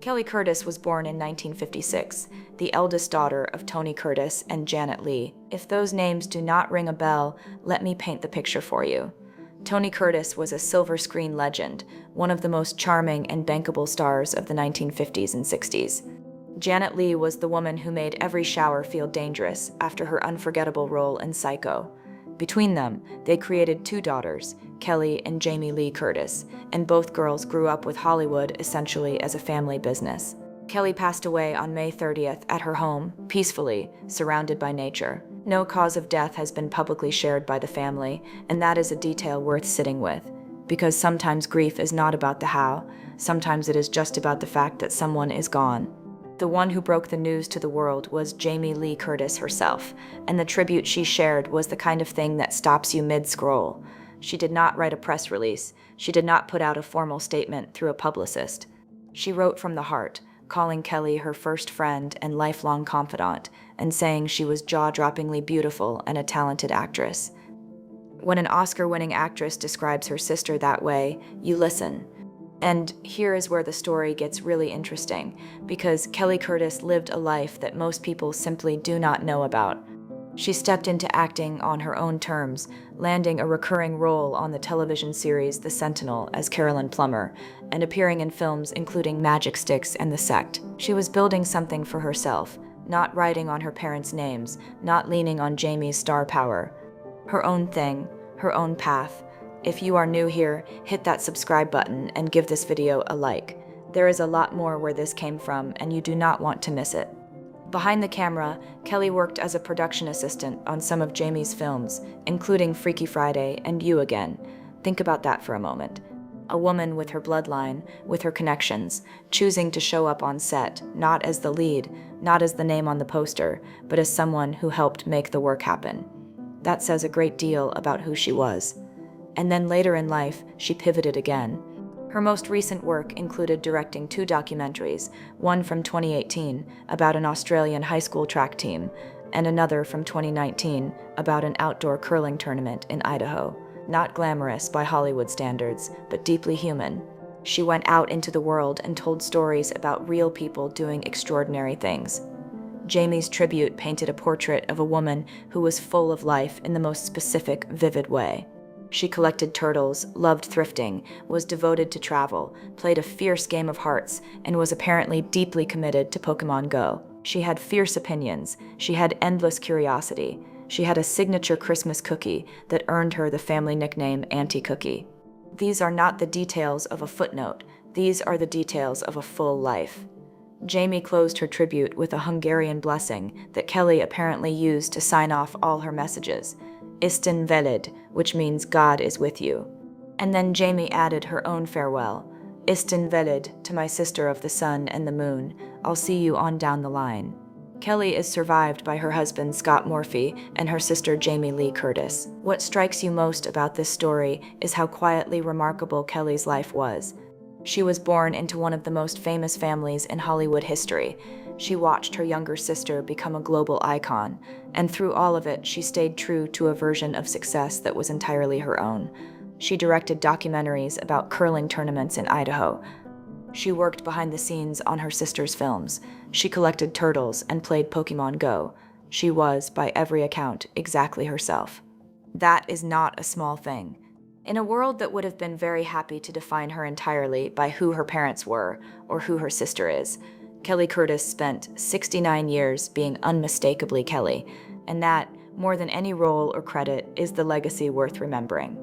Kelly Curtis was born in 1956, the eldest daughter of Tony Curtis and Janet Leigh. If those names do not ring a bell, let me paint the picture for you. Tony Curtis was a silver screen legend, one of the most charming and bankable stars of the 1950s and 60s. Janet Leigh was the woman who made every shower feel dangerous after her unforgettable role in Psycho. Between them, they created two daughters, Kelly and Jamie Lee Curtis, and both girls grew up with Hollywood essentially as a family business. Kelly passed away on May 30th at her home, peacefully, surrounded by nature. No cause of death has been publicly shared by the family, and that is a detail worth sitting with. Because sometimes grief is not about the how, sometimes it is just about the fact that someone is gone. The one who broke the news to the world was Jamie Lee Curtis herself, and the tribute she shared was the kind of thing that stops you mid-scroll. She did not write a press release. She did not put out a formal statement through a publicist. She wrote from the heart, calling Kelly her first friend and lifelong confidant, and saying she was jaw-droppingly beautiful and a talented actress. When an Oscar-winning actress describes her sister that way, you listen. And here is where the story gets really interesting, because Kelly Curtis lived a life that most people simply do not know about. She stepped into acting on her own terms, landing a recurring role on the television series The Sentinel as Carolyn Plummer, and appearing in films including Magic Sticks and The Sect. She was building something for herself, not riding on her parents' names, not leaning on Jamie's star power. Her own thing, her own path. If you are new here, hit that subscribe button and give this video a like. There is a lot more where this came from, and you do not want to miss it. Behind the camera, Kelly worked as a production assistant on some of Jamie's films, including Freaky Friday and You Again. Think about that for a moment. A woman with her bloodline, with her connections, choosing to show up on set, not as the lead, not as the name on the poster, but as someone who helped make the work happen. That says a great deal about who she was. And then later in life, she pivoted again. Her most recent work included directing two documentaries, one from 2018 about an Australian high school track team, and another from 2019 about an outdoor curling tournament in Idaho. Not glamorous by Hollywood standards, but deeply human. She went out into the world and told stories about real people doing extraordinary things. Jamie's tribute painted a portrait of a woman who was full of life in the most specific, vivid way. She collected turtles, loved thrifting, was devoted to travel, played a fierce game of hearts, and was apparently deeply committed to Pokemon Go. She had fierce opinions. She had endless curiosity. She had a signature Christmas cookie that earned her the family nickname Auntie Cookie. These are not the details of a footnote. These are the details of a full life. Jamie closed her tribute with a Hungarian blessing that Kelly apparently used to sign off all her messages. Isten veled, which means God is with you. And then Jamie added her own farewell. Isten veled, to my sister of the sun and the moon. I'll see you on down the line. Kelly is survived by her husband Scott Morphy and her sister Jamie Lee Curtis. What strikes you most about this story is how quietly remarkable Kelly's life was. She was born into one of the most famous families in Hollywood history. She watched her younger sister become a global icon, and through all of it, she stayed true to a version of success that was entirely her own. She directed documentaries about curling tournaments in Idaho. She worked behind the scenes on her sister's films. She collected turtles and played Pokemon Go. She was, by every account, exactly herself. That is not a small thing. In a world that would have been very happy to define her entirely by who her parents were or who her sister is, Kelly Curtis spent 69 years being unmistakably Kelly, and that, more than any role or credit, is the legacy worth remembering.